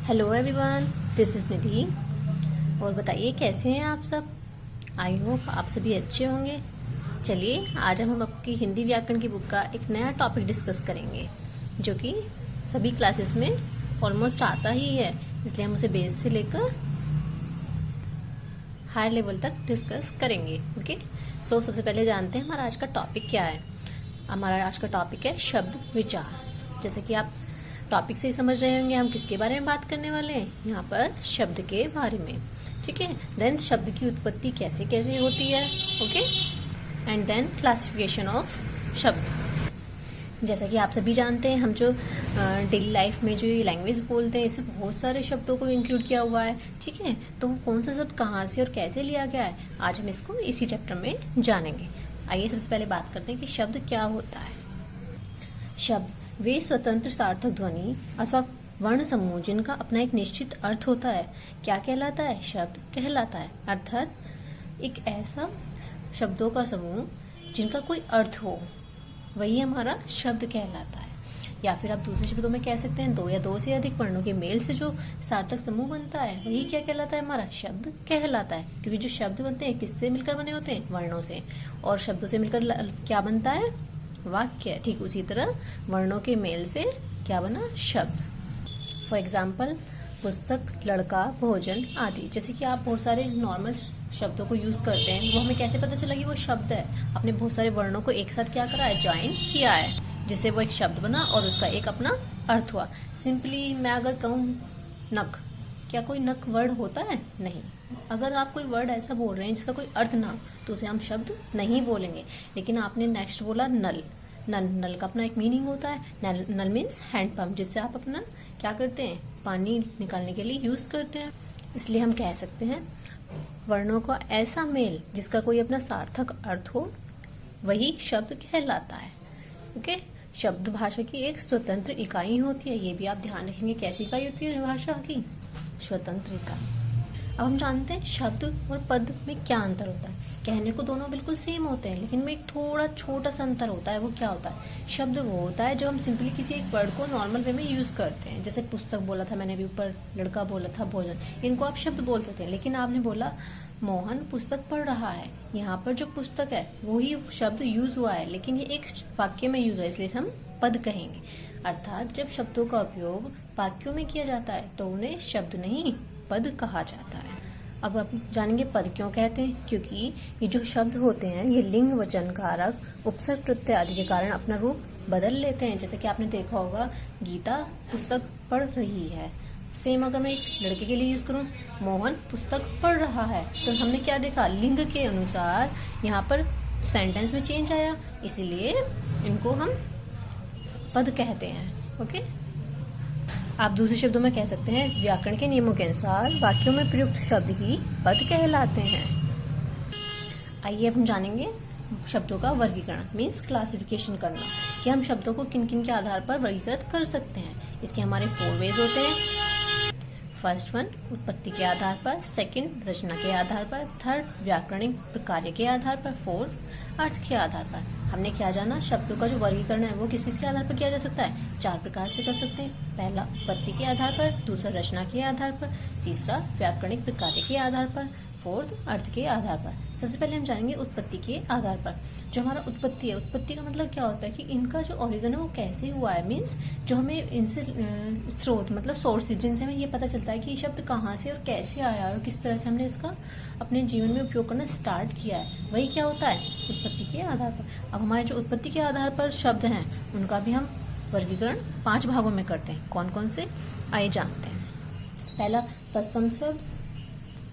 Hello everyone, this is निधि। और बताइए कैसे हैं आप सब। आई होप आप सभी अच्छे होंगे। चलिए आज हम आपकी हिंदी व्याकरण की बुक का एक नया टॉपिक डिस्कस करेंगे जो कि सभी क्लासेस में ऑलमोस्ट आता ही है, इसलिए हम उसे बेस से लेकर हायर लेवल तक डिस्कस करेंगे। ओके, सो सबसे पहले जानते हैं हमारा आज का टॉपिक क्या है। हमारा आज का टॉपिक है शब्द विचार। जैसे कि आप टॉपिक से ही समझ रहे होंगे हम किसके बारे में बात करने वाले हैं, यहाँ पर शब्द के बारे में। ठीक है, देन शब्द की उत्पत्ति कैसे कैसे होती है। Okay, and then classification of शब्द। जैसा कि आप सभी जानते हैं, हम जो डेली लाइफ में जो ये लैंग्वेज बोलते हैं इसमें बहुत सारे शब्दों को इंक्लूड किया हुआ है। ठीक है, तो कौन सा शब्द कहाँ से और कैसे लिया गया है, आज हम इसको इसी चैप्टर में जानेंगे। आइए सबसे पहले बात करते हैं कि शब्द क्या होता है। शब्द वे स्वतंत्र सार्थक ध्वनि अथवा वर्ण समूह जिनका अपना एक निश्चित अर्थ होता है क्या कहलाता है, शब्द कहलाता है। अर्थात एक ऐसा शब्दों का समूह जिनका कोई अर्थ हो, वही हमारा शब्द कहलाता है। या फिर आप दूसरे शब्दों में कह सकते हैं दो या दो से अधिक वर्णों के मेल से जो सार्थक समूह बनता है वही क्या कहलाता है, हमारा शब्द कहलाता है। क्योंकि जो शब्द बनते हैं किससे मिलकर बने होते हैं, वर्णों से, और शब्दों से मिलकर क्या बनता है, वाक्य। ठीक उसी तरह वर्णों के मेल से क्या बना, शब्द। फॉर एग्जाम्पल पुस्तक, लड़का, भोजन आदि। जैसे कि आप बहुत सारे नॉर्मल शब्दों को यूज करते हैं, वो हमें कैसे पता चला कि वो शब्द है, आपने बहुत सारे वर्णों को एक साथ क्या करा है, ज्वाइन किया है, जिससे वो एक शब्द बना और उसका एक अपना अर्थ हुआ। सिंपली मैं अगर कहूँ नख, क्या कोई नख वर्ड होता है, नहीं। अगर आप कोई वर्ड ऐसा बोल रहे हैं जिसका कोई अर्थ ना हो तो उसे हम शब्द नहीं बोलेंगे। लेकिन आपने नेक्स्ट बोला नल, नल का अपना एक मीनिंग होता है। नल मीन्स हैंड पंप, जिससे आप अपना क्या करते हैं, पानी निकालने के लिए यूज करते हैं। इसलिए हम कह सकते हैं वर्णों का ऐसा मेल जिसका कोई अपना सार्थक अर्थ हो वही शब्द कहलाता है। ओके, शब्द भाषा की एक स्वतंत्र इकाई होती है। ये भी आप ध्यान रखेंगे, कैसी इकाई होती है भाषा की, स्वतंत्र इकाई। अब हम जानते हैं शब्द और पद में क्या अंतर होता है। कहने को दोनों बिल्कुल सेम होते हैं, लेकिन में एक थोड़ा छोटा सा अंतर होता है। वो क्या होता है, शब्द वो होता है जो हम सिंपली किसी एक वर्ड को नॉर्मल वे में यूज करते हैं। जैसे पुस्तक बोला था मैंने अभी ऊपर, लड़का बोला था, भोजन, इनको आप शब्द बोल सकते हैं। लेकिन आपने बोला मोहन पुस्तक पढ़ रहा है, यहाँ पर जो पुस्तक है वही शब्द यूज हुआ है, लेकिन ये एक वाक्य में यूज है, इसलिए हम पद कहेंगे। अर्थात जब शब्दों का उपयोग वाक्यों में किया जाता है तो उन्हें शब्द नहीं पद कहा जाता है। अब आप जानेंगे पद क्यों कहते हैं। क्योंकि ये जो शब्द होते हैं ये लिंग, वचन, कारक, उपसर्ग, प्रत्यय आदि के कारण अपना रूप बदल लेते हैं। जैसे कि आपने देखा होगा गीता पुस्तक पढ़ रही है, सेम अगर मैं एक लड़के के लिए यूज करूं मोहन पुस्तक पढ़ रहा है, तो हमने क्या देखा, लिंग के अनुसार यहाँ पर सेंटेंस में चेंज आया, इसीलिए इनको हम पद कहते हैं। ओके, आप दूसरे शब्दों में कह सकते हैं व्याकरण के नियमों के अनुसार वाक्यों में प्रयुक्त शब्द ही पद कहलाते हैं। आइए अब हम जानेंगे शब्दों का वर्गीकरण, मीन्स क्लासिफिकेशन करना, कि हम शब्दों को किन किन के आधार पर वर्गीकृत कर सकते हैं। इसके हमारे 4 वेज होते हैं। फर्स्ट वन उत्पत्ति के आधार पर, सेकंड रचना के आधार पर, थर्ड व्याकरणिक प्रकार के आधार पर, फोर्थ अर्थ के आधार पर। हमने क्या जाना, शब्दों का जो वर्गीकरण है वो किस किस के आधार पर किया जा सकता है, 4 प्रकार से कर सकते हैं। पहला उत्पत्ति के आधार पर, दूसरा रचना के आधार पर, तीसरा व्याकरणिक प्रकार के आधार पर, फोर्थ अर्थ के आधार पर। सबसे पहले हम जानेंगे उत्पत्ति के आधार पर। जो हमारा उत्पत्ति है, उत्पत्ति का मतलब क्या होता है कि इनका जो ओरिजिन है वो कैसे हुआ है, मीन्स जो हमें इनसे स्रोत मतलब सोर्सेज जिनसे हमें ये पता चलता है कि ये शब्द कहाँ से और कैसे आया और किस तरह से हमने इसका अपने जीवन में उपयोग करना स्टार्ट किया है, वही क्या होता है, उत्पत्ति के आधार पर। अब हमारे जो उत्पत्ति के आधार पर शब्द हैं उनका भी हम वर्गीकरण 5 भागों में करते हैं। कौन कौन से, आइए जानते हैं। पहला तत्सम शब्द,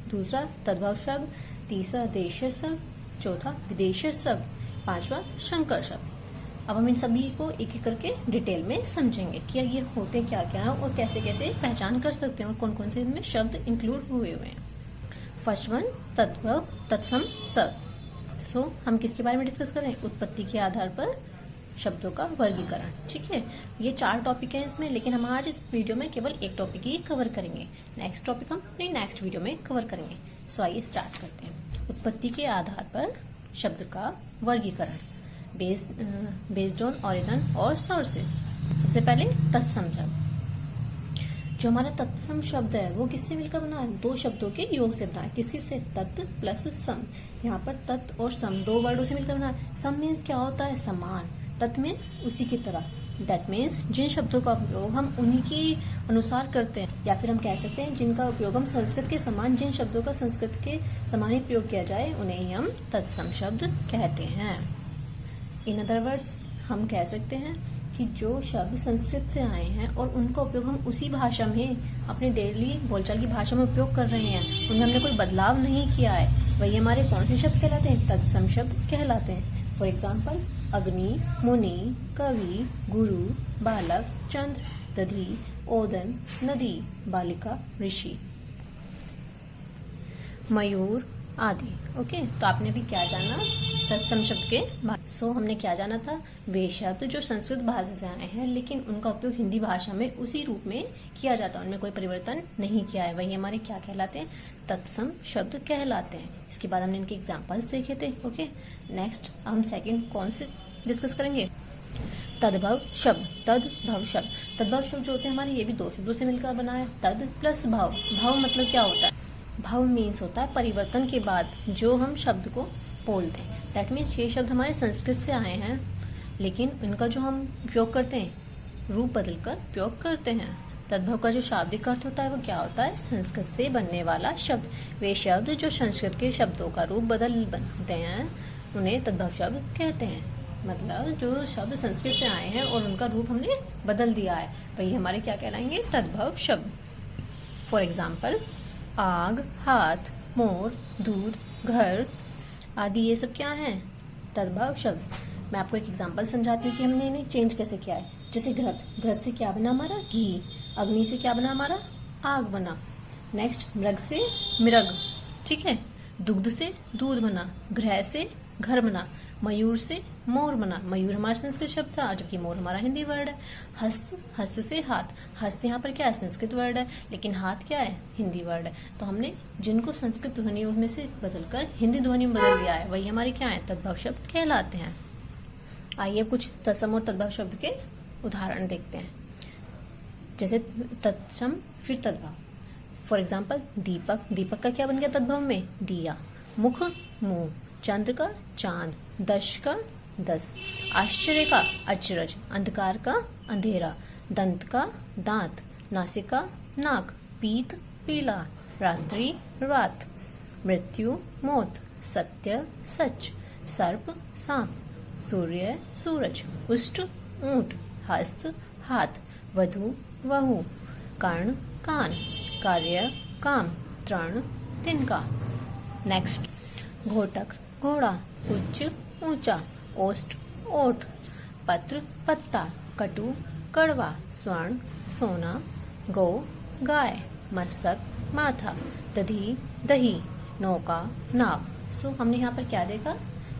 दूसरा तद्भव शब्द, तीसरा देश शब्द, चौथा विदेश शब्द, पांचवा शंकर शब्द। अब हम इन सभी को एक एक करके डिटेल में समझेंगे कि ये होते क्या क्या है और कैसे कैसे पहचान कर सकते हैं और कौन कौन से इनमें शब्द इंक्लूड हुए हुए हैं। फर्स्ट वन तद्भव तत्सम शब्द। सो हम किसके बारे में डिस्कस करें, उत्पत्ति के आधार पर शब्दों का वर्गीकरण। ठीक है, ये 4 टॉपिक हैं इसमें, लेकिन हम आज इस वीडियो में केवल एक टॉपिक ही कवर करेंगे। नेक्स्ट टॉपिक हम अपनी नेक्स्ट वीडियो में कवर करेंगे। सो आइए स्टार्ट करते हैं। उत्पत्ति के आधार पर शब्द का वर्गीकरण, बेस्ड ऑन ओरिजिन और सोर्सेज। सबसे पहले तत्सम शब्द। जो हमारा तत्सम शब्द है वो किससे मिलकर बना है? दो शब्दों के योग से बना है। किस किस से? तत् प्लस सम। यहाँ पर तत् और सम दो वर्डों से मिलकर बना है। सम मीन्स क्या होता है? समान। तत् मीन्स उसी की तरह। दैट मीन्स जिन शब्दों का उपयोग हम उन्हीं के अनुसार करते हैं, या फिर हम कह सकते हैं जिनका उपयोग हम संस्कृत के समान, जिन शब्दों का संस्कृत के समान ही प्रयोग किया जाए उन्हें ही हम तत्सम शब्द कहते हैं। इन अदर वर्ड्स हम कह सकते हैं कि जो शब्द संस्कृत से आए हैं और उनका उपयोग हम उसी भाषा में अपने डेली बोलचाल की भाषा में उपयोग कर रहे हैं, उनमें हमने कोई बदलाव नहीं किया है, वही हमारे कौन से शब्द कहलाते हैं? तत्सम शब्द कहलाते हैं। फॉर एग्जाम्पल, अग्नि, मुनि, कवि, गुरु, बालक, चंद्र, दधी, ओदन, नदी, बालिका, ऋषि, मयूर आदि। ओके, तो आपने भी क्या जाना तत्सम शब्द के बारे। सो हमने क्या जाना था? वे शब्द जो संस्कृत भाषा से आए हैं लेकिन उनका उपयोग हिंदी भाषा में उसी रूप में किया जाता है, उनमें कोई परिवर्तन नहीं किया है, वही हमारे क्या कहलाते हैं? तत्सम शब्द कहलाते हैं। इसके बाद हमने इनके एग्जाम्पल्स देखे थे। ओके, नेक्स्ट हम सेकेंड कौन से डिस्कस करेंगे? तद्भव शब्द। तद्भव शब्द, तद्भव शब्द जो होते हैं हमारे, ये भी दो शब्दों से मिलकर बना है। तद प्लस भव। भव मतलब क्या होता है? भव मीन्स होता है परिवर्तन के बाद जो हम शब्द को बोलते हैं। दैट मीन्स ये शब्द हमारे संस्कृत से आए हैं लेकिन इनका जो हम उपयोग करते हैं रूप बदलकर उपयोग करते हैं। तद्भव का जो शाब्दिक अर्थ होता है वो क्या होता है? संस्कृत से बनने वाला शब्द। वे शब्द जो संस्कृत के शब्दों का रूप बदल बनते हैं उन्हें तद्भव शब्द कहते हैं। मतलब जो शब्द संस्कृत से आए हैं और उनका रूप हमने बदल दिया है, वही हमारे क्या कहलाएंगे? तद्भव शब्द। फॉर एग्जाम्पल, आग, हाथ, मोर, दूध, घर आदि, ये सब क्या है? तद्भव शब्द। मैं आपको एक एग्जांपल समझाती हूँ कि हमने इन्हें चेंज कैसे किया है। जैसे घृत, घृत से क्या बना हमारा? घी। अग्नि से क्या बना हमारा? आग बना। नेक्स्ट, मृग से मृग, ठीक है। दुग्ध से दूध बना। गृह से घर बना। मयूर से मोर बना। मयूर हमारा संस्कृत शब्द था जबकि मोर हमारा हिंदी वर्ड है। हस्त, हस्त से हाथ। हस्त यहाँ पर क्या है? संस्कृत वर्ड है लेकिन हाथ क्या है? हिंदी वर्ड है। तो हमने जिनको संस्कृत ध्वनियों में से बदलकर हिंदी ध्वनि में बदल दिया है वही हमारे क्या है? तद्भव शब्द कहलाते हैं। आइए कुछ तत्सम और तद्भव शब्द के उदाहरण देखते हैं। जैसे तत्सम फिर तद्भव। फॉर एग्जाम्पल, दीपक। दीपक का क्या बन गया तद्भव में? दिया। मुख मुंह। चंद्र का चांद। दश का दस। आश्चर्य का अचरज। अंधकार का अंधेरा। दंत का दांत। नासिका नाक। पीत पीला। रात्रि रात। मृत्यु मौत। सत्य सच। सर्प सांप। सूर्य सूरज। उष्ट ऊंट। हस्त हाथ। वधु वहु। कर्ण कान। कार्य काम। तृण तिनका। नेक्स्ट, घोटक घोड़ा। उच्च ऊंचा। ओष्ठ ओठ। पत्र पत्ता। कटु कड़वा। स्वर्ण सोना। गौ गाय। मस्तक माथा। दधी दही। नौका नाव। सो हमने यहाँ पर क्या देखा?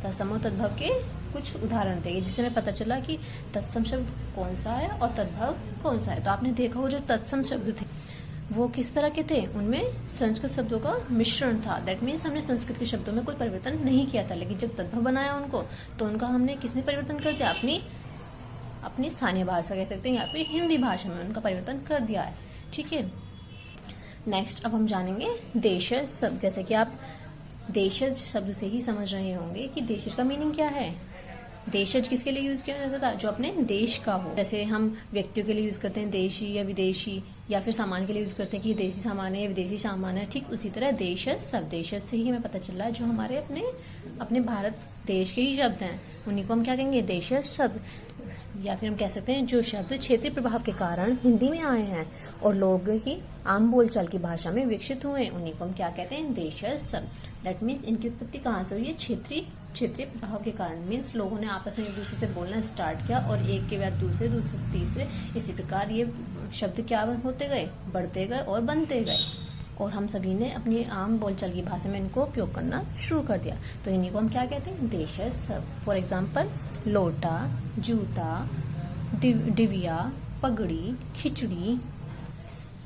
तत्सम और तद्भव के कुछ उदाहरण देखे जिससे हमें पता चला कि तत्सम शब्द कौन सा है और तद्भव कौन सा है। तो आपने देखा वो जो तत्सम शब्द थे वो किस तरह के थे? उनमें संस्कृत शब्दों का मिश्रण था। दैट मीन्स हमने संस्कृत के शब्दों में कोई परिवर्तन नहीं किया था, लेकिन जब तद्भव बनाया उनको तो उनका हमने किसमें परिवर्तन कर दिया? अपनी स्थानीय भाषा कह सकते हैं या फिर हिंदी भाषा में उनका परिवर्तन कर दिया है। ठीक है, नेक्स्ट अब हम जानेंगे देशज शब्द। जैसे कि आप देशज शब्द से ही समझ रहे होंगे कि देशज का मीनिंग क्या है। देशज किसके लिए यूज किया जाता था? जो अपने देश का हो। जैसे हम व्यक्तियों के लिए यूज करते हैं देशी या विदेशी, या फिर सामान के लिए यूज करते हैं कि देशी सामान है या विदेशी सामान है। ठीक उसी तरह देशज शब्द, देशज से ही हमें पता चल रहा है जो हमारे अपने भारत देश के ही शब्द हैं उन्हीं को हम क्या कहेंगे? देशज शब्द। या फिर हम कह सकते हैं जो शब्द क्षेत्रीय प्रभाव के कारण हिंदी में आए हैं और लोगों की आम बोलचाल की भाषा में विकसित हुए हैं उन्हीं को हम क्या कहते हैं? देशज शब्द। दैट मीन्स इनकी उत्पत्ति कहाँ से हुई है? क्षेत्रीय प्रभाव के कारण। मीन्स लोगों ने आपस में एक दूसरे से बोलना स्टार्ट किया और एक के बाद दूसरे, दूसरे से तीसरे, इसी प्रकार ये शब्द क्या होते गए? बढ़ते गए और बनते गए और हम सभी ने अपनी आम बोलचाल की भाषा में इनको उपयोग करना शुरू कर दिया। तो इन्हीं को हम क्या कहते हैं? देशज शब्द। फॉर एग्जाम्पल, लोटा, जूता, डिबिया, पगड़ी, खिचड़ी,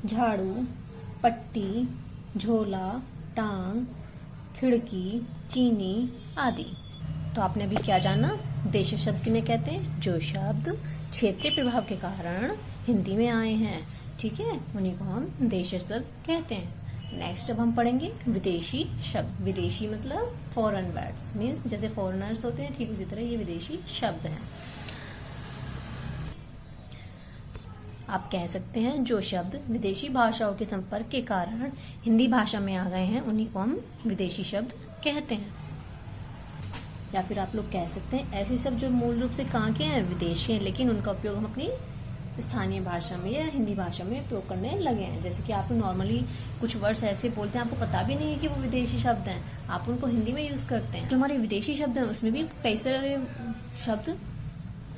झाड़ू, पट्टी, झोला, टांग, खिड़की, चीनी आदि। तो आपने अभी क्या जाना? देशज शब्द किन्हें कहते हैं? जो शब्द क्षेत्रीय प्रभाव के कारण हिंदी में आए हैं। ठीक है, उन्हीं को हम देशी शब्द कहते हैं। नेक्स्ट अब हम पढ़ेंगे विदेशी शब्द। विदेशी मतलब फॉरेन वर्ड्स, मीन्स जैसे फॉरेनर्स होते हैं ठीक उसी तरह ये विदेशी शब्द हैं। आप कह सकते हैं जो शब्द विदेशी भाषाओं के संपर्क के कारण हिंदी भाषा में आ गए हैं उन्हीं को हम विदेशी शब्द कहते हैं। या फिर आप लोग कह सकते हैं ऐसे शब्द जो मूल रूप से कहाँ के हैं, विदेशी हैं, लेकिन उनका उपयोग हम अपनी स्थानीय भाषा में या हिंदी भाषा में प्रयोग करने लगे हैं। जैसे कि आप नॉर्मली कुछ वर्ड्स ऐसे बोलते हैं आपको पता भी नहीं है कि वो विदेशी शब्द हैं, आप उनको हिंदी में यूज करते हैं। जो हमारे विदेशी शब्द हैं उसमें भी कई सारे शब्द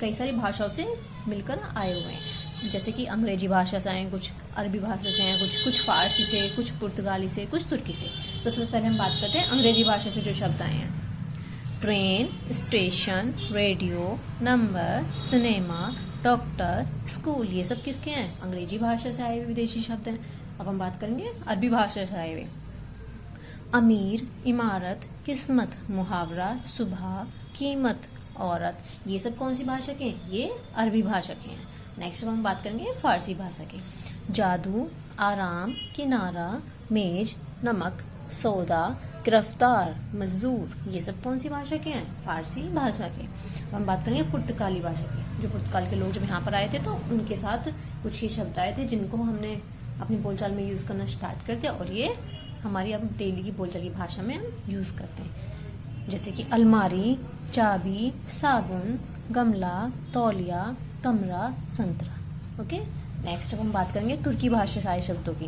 कई सारी भाषाओं से मिलकर आए हुए हैं। जैसे कि अंग्रेजी भाषा से आए, कुछ अरबी भाषा से आए, कुछ फारसी से, कुछ पुर्तगाली से, कुछ तुर्की से। तो सबसे पहले हम बात करते हैं अंग्रेजी भाषा से जो शब्द आए हैं। Train, station, radio, number, cinema, doctor, school, ये सब किसके हैं, अंग्रेजी भाषा से आए हुए विदेशी शब्द हैं। अब हम बात करेंगे अरबी भाषा से आए हुए। अमीर, इमारत, किस्मत, मुहावरा, सुबह, कीमत, औरत, ये सब कौन सी भाषा के हैं, ये अरबी भाषा के हैं। नेक्स्ट अब हम बात करेंगे फारसी भाषा की। जादू, आराम, किनारा, मेज, नमक, सौदा, गिरफ्तार, मजदूर, ये सब कौन सी भाषा के हैं, फारसी भाषा के। हम बात करेंगे पुर्तगाली भाषा की। जो पुर्तगाल के लोग जब यहाँ पर आए थे तो उनके साथ कुछ ये शब्द आए थे जिनको हमने अपनी बोलचाल में यूज करना स्टार्ट कर दिया और ये हमारी अब डेली की बोलचाल की भाषा में हम यूज करते हैं। जैसे कि अलमारी, चाबी, साबुन, गमला, तौलिया, कमरा, संतरा। ओके, नेक्स्ट अब हम बात करेंगे तुर्की भाषा से आए शब्दों की।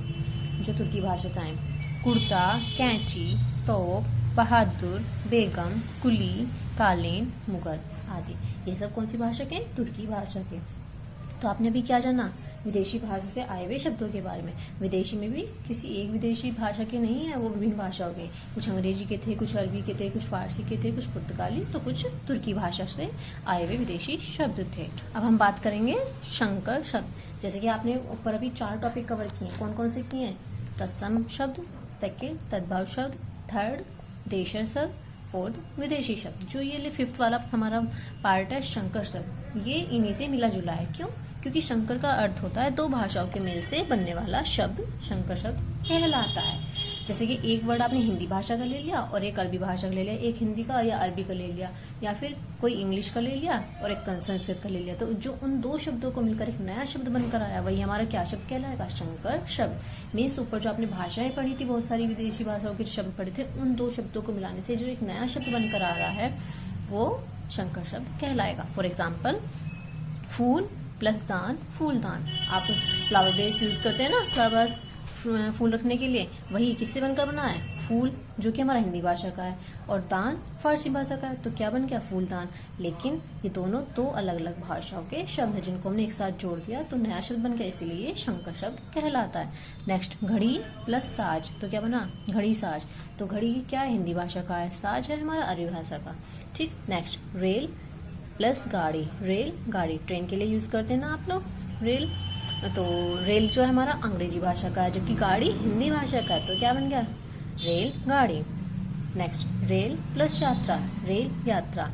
जो तुर्की भाषा से आए, कुर्ता, कैंची, तोप, बहादुर, बेगम, कुली, कालीन, मुगल आदि, ये सब कौन सी भाषा के, तुर्की भाषा के। तो आपने अभी क्या जाना, विदेशी भाषा से आए हुए शब्दों के बारे में। विदेशी में भी किसी एक विदेशी भाषा के नहीं है, वो विभिन्न भाषाओं के, कुछ अंग्रेजी के थे, कुछ अरबी के थे, कुछ फारसी के थे, कुछ पुर्तगाली, तो कुछ तुर्की भाषा से आए हुए विदेशी शब्द थे। अब हम बात करेंगे संकर शब्द। जैसे कि आपने ऊपर अभी 4 टॉपिक कवर किए, कौन कौन से किए हैं, तत्सम शब्द, सेकेंड तद्भव शब्द, थर्ड देशज शब्द, फोर्थ विदेशी शब्द। जो ये 5th वाला हमारा पार्ट है संकर शब्द, ये इन्हीं से मिला जुला है। क्यों, क्योंकि संकर का अर्थ होता है 2 भाषाओं के मेल से बनने वाला शब्द संकर शब्द कहलाता है। जैसे कि एक वर्ड आपने हिंदी भाषा का ले लिया और एक अरबी भाषा का ले लिया, एक हिंदी का या अरबी का ले लिया, या फिर कोई इंग्लिश का ले लिया और एक संस्कृत का ले लिया, तो जो उन 2 शब्दों को मिलकर एक नया शब्द बनकर आया वही हमारा क्या शब्द कहलाएगा, संकर शब्द। मीन्स ऊपर जो आपने भाषाएं पढ़ी थी, बहुत सारी विदेशी भाषाओं के शब्द पढ़े थे, उन 2 शब्दों को मिलाने से जो एक नया शब्द बनकर आ रहा है वो संकर शब्द कहलाएगा। फॉर एग्जाम्पल, फूल प्लस दान, फूलदान। आप फ्लावर बेस यूज करते हैं ना, फ्लावर्स फूल रखने के लिए, वही किससे बनकर बना है, फूल, जो कि हमारा हिंदी भाषा का है, और दान फारसी भाषा का है, तो क्या बन गया, फूलदान। लेकिन ये दोनों 2 अलग अलग भाषाओं के शब्द हैं जिनको हमने एक साथ जोड़ दिया तो नया शब्द बन गया, इसीलिए संकर शब्द कहलाता है। नेक्स्ट, घड़ी प्लस साज, तो क्या बना, घड़ी साज। तो घड़ी क्या है, हिंदी भाषा का है, साज है हमारा अरबी भाषा का। ठीक, नेक्स्ट, रेल प्लस गाड़ी, रेल गाड़ी, ट्रेन के लिए यूज करते हैं ना आप लोग रेल, तो रेल जो है हमारा अंग्रेजी भाषा का है, जबकि गाड़ी हिंदी भाषा का है, तो क्या बन गया, रेल गाड़ी। नेक्स्ट, रेल प्लस यात्रा, रेल यात्रा।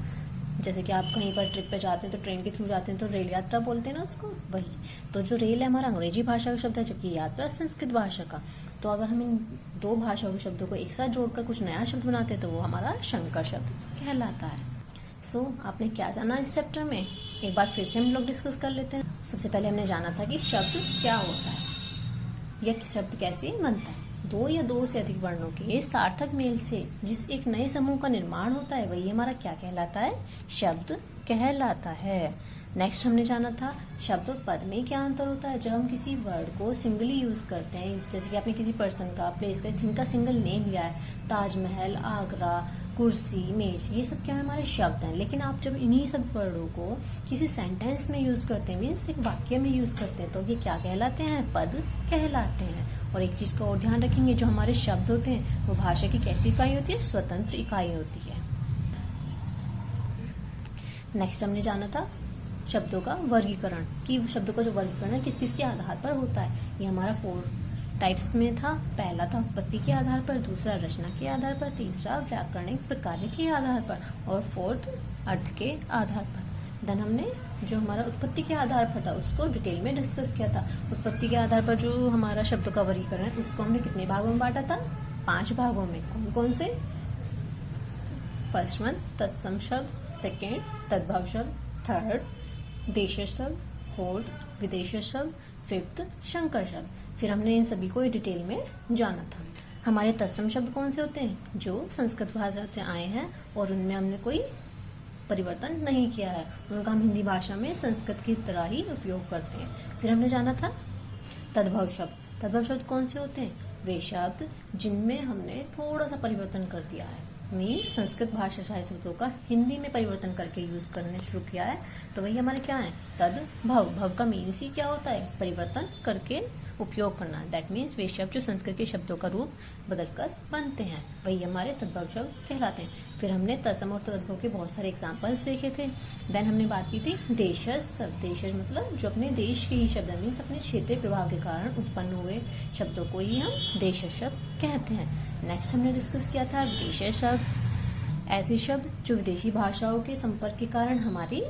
जैसे कि आप कहीं पर ट्रिप पे जाते हैं तो ट्रेन के थ्रू जाते हैं तो रेल यात्रा बोलते हैं ना उसको, वही। तो जो रेल है हमारा अंग्रेजी भाषा का शब्द है, जबकि यात्रा संस्कृत भाषा का। तो अगर हम इन 2 भाषाओं के शब्दों को एक साथ जोड़कर कुछ नया शब्द बनाते हैं तो वो हमारा संकर शब्द कहलाता है। आपने क्या जाना इस चैप्टर में, एक बार फिर से हम लोग डिस्कस कर लेते हैं। सबसे पहले हमने जाना था कि शब्द क्या होता है, यह शब्द कैसे बनता है। 2 या 2 से अधिक वर्णों के सार्थक मेल से जिस एक नए समूह का निर्माण होता है वही हमारा क्या कहलाता है, शब्द कहलाता है। नेक्स्ट हमने जाना था शब्द और पद में क्या अंतर होता है। जब हम किसी वर्ड को सिंगली यूज करते हैं, जैसे कि आपने किसी पर्सन का, प्लेस का, थिंग का सिंगल नेम लिया है, ताजमहल, आगरा, कुर्सी, मेज, ये सब क्या है, हमारे शब्द हैं। लेकिन आप जब इन्हीं सब वर्डों को किसी सेंटेंस में यूज करते हैं, मीन्स एक वाक्य में यूज करते हैं, तो ये क्या कहलाते हैं, पद कहलाते हैं। और एक चीज का और ध्यान रखेंगे, जो हमारे शब्द होते हैं वो भाषा की कैसी इकाई होती है, स्वतंत्र इकाई होती है। नेक्स्ट हमने जाना था शब्दों का वर्गीकरण, कि शब्दों का जो वर्गीकरण है किस किस के आधार पर होता है। ये हमारा 4 टाइप्स में था। पहला था उत्पत्ति के आधार पर, दूसरा रचना के आधार पर, तीसरा व्याकरणिक प्रकार के आधार पर, और 4th अर्थ के आधार पर। देन हमने जो हमारा उत्पत्ति के आधार पर था उसको डिटेल में डिस्कस किया था। उत्पत्ति के आधार पर जो हमारा शब्दों का वर्गीकरण है उसको हमने कितने भागों में बांटा था? 5 भागों में। कौन कौन से? फर्स्ट वन तत्सम शब्द, सेकेंड तद्भव शब्द, थर्ड देशज शब्द, फोर्थ विदेश शब्द, फिफ्थ शंकर शब्द। फिर हमने इन सभी को डिटेल में जाना था। हमारे तत्सम शब्द कौन से होते हैं? जो संस्कृत भाषा से आए हैं और उनमें हमने कोई परिवर्तन नहीं किया है, उनका हम हिंदी भाषा में संस्कृत की तरह ही उपयोग करते हैं। फिर हमने जाना था तद्भव शब्द। तद्भव शब्द कौन से होते हैं? वे शब्द जिनमें हमने थोड़ा सा परिवर्तन कर दिया है, मीन्स संस्कृत भाषा शब्दों का हिंदी में परिवर्तन करके यूज करने शुरू किया है, तो वही हमारे क्या है? तद्भव। भव का मीन्स ही क्या होता है? परिवर्तन करके उपयोग करना। दैट मीन्स वे शब्द जो संस्कृत के शब्दों का रूप बदलकर बनते हैं, वही हमारे तद्भव शब्द कहलाते हैं। फिर हमने तत्सम और तद्भव के बहुत सारे एग्जाम्पल्स देखे थे। देन हमने बात की थी देशज शब्द। देशज मतलब जो अपने देश के ही शब्द, मीन्स अपने क्षेत्रीय प्रभाव के कारण उत्पन्न हुए शब्दों को ही हम देशज शब्द कहते हैं। नेक्स्ट हमने डिस्कस किया था विदेशज शब्द। ऐसे शब्द जो विदेशी भाषाओं के संपर्क के कारण हमारी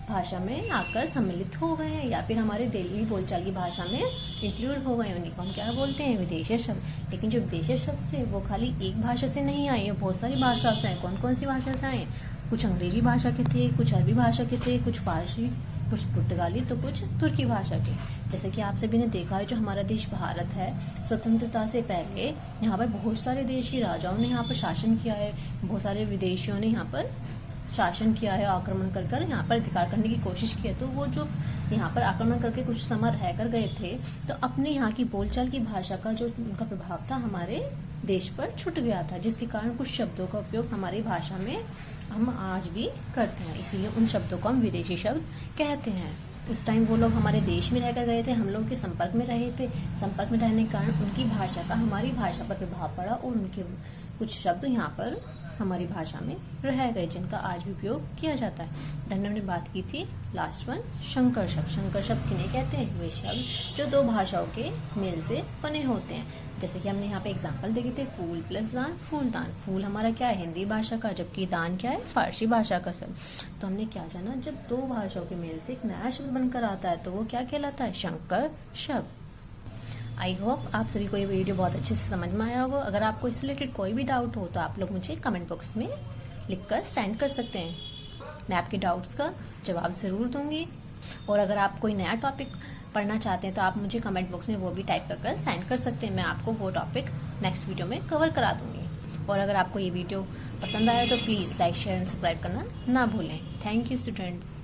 भाषा में आकर सम्मिलित हो गए हैं या फिर हमारे डेली बोलचाल की भाषा में इंक्लूड हो गए हैं, उन्हीं को हम क्या बोलते हैं? विदेशी शब्द। लेकिन जो विदेशी शब्द से वो खाली एक भाषा से नहीं आए हैं, बहुत सारी भाषा से आए। कौन कौन सी भाषा से आए? कुछ अंग्रेजी भाषा के थे, कुछ अरबी भाषा के थे, कुछ फारसी, कुछ पुर्तगाली, तो कुछ तुर्की भाषा के। जैसे कि आप सभी ने देखा है, जो हमारा देश भारत है, स्वतंत्रता से पहले यहाँ पर बहुत सारे देश के राजाओं ने यहाँ पर शासन किया है, बहुत सारे विदेशियों ने यहाँ पर शासन किया है, आक्रमण कर यहाँ पर अधिकार करने की कोशिश की है। तो वो जो यहाँ पर आक्रमण करके कुछ समय रह कर गए थे, तो अपने यहाँ की बोलचाल की भाषा का जो उनका प्रभाव था हमारे देश पर छूट गया था, जिसके कारण कुछ शब्दों का उपयोग हमारी भाषा में हम आज भी करते हैं, इसीलिए उन शब्दों को हम विदेशी शब्द कहते हैं। उस टाइम वो लोग हमारे देश में रहकर गए थे, हम लोग के संपर्क में रहे थे, संपर्क में रहने के कारण उनकी भाषा का हमारी भाषा पर प्रभाव पड़ा और उनके कुछ शब्द यहाँ पर हमारी भाषा में रह गए, जिनका आज भी उपयोग किया जाता है। देन हमने बात की थी लास्ट वन शंकर शब्द। शंकर शब्द किन्हें कहते हैं? वे शब्द जो दो भाषाओं के मेल से बने होते हैं। जैसे कि हमने यहाँ पे एग्जांपल देखे थे, फूल प्लस दान, फूलदान। फूल हमारा क्या है? हिंदी भाषा का, जबकि दान क्या है? फारसी भाषा का शब्द। तो हमने क्या जाना, जब दो भाषाओं के मेल से एक नया शब्द बनकर आता है तो वो क्या कहलाता है? शंकर शब्द। आई होप आप सभी को ये वीडियो बहुत अच्छे से समझ में आया होगा। अगर आपको इससे रिलेटेड कोई भी डाउट हो तो आप लोग मुझे कमेंट बॉक्स में लिखकर सेंड कर सकते हैं, मैं आपके डाउट्स का जवाब ज़रूर दूंगी। और अगर आप कोई नया टॉपिक पढ़ना चाहते हैं तो आप मुझे कमेंट बॉक्स में वो भी टाइप कर सेंड कर सकते हैं, मैं आपको वो टॉपिक नेक्स्ट वीडियो में कवर करा दूंगी। और अगर आपको ये वीडियो पसंद आया तो please like share and subscribe करना ना भूलें। Thank you students.